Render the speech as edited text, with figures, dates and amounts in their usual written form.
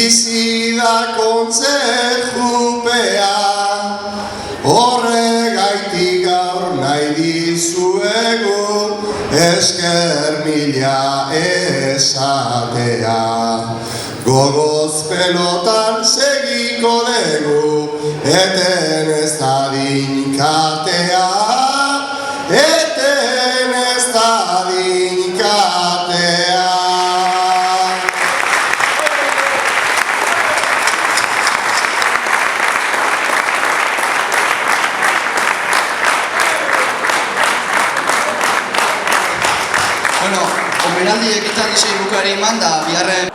bizi da kontzejupea, horregaitik gaur nahi dizuegu esker mila esatea. Gogoz pelotan segiko dugu, eten ez dadin katea, eten ez dadin katea. Bueno, omenaldi ekitaldi bukari eman da, biharren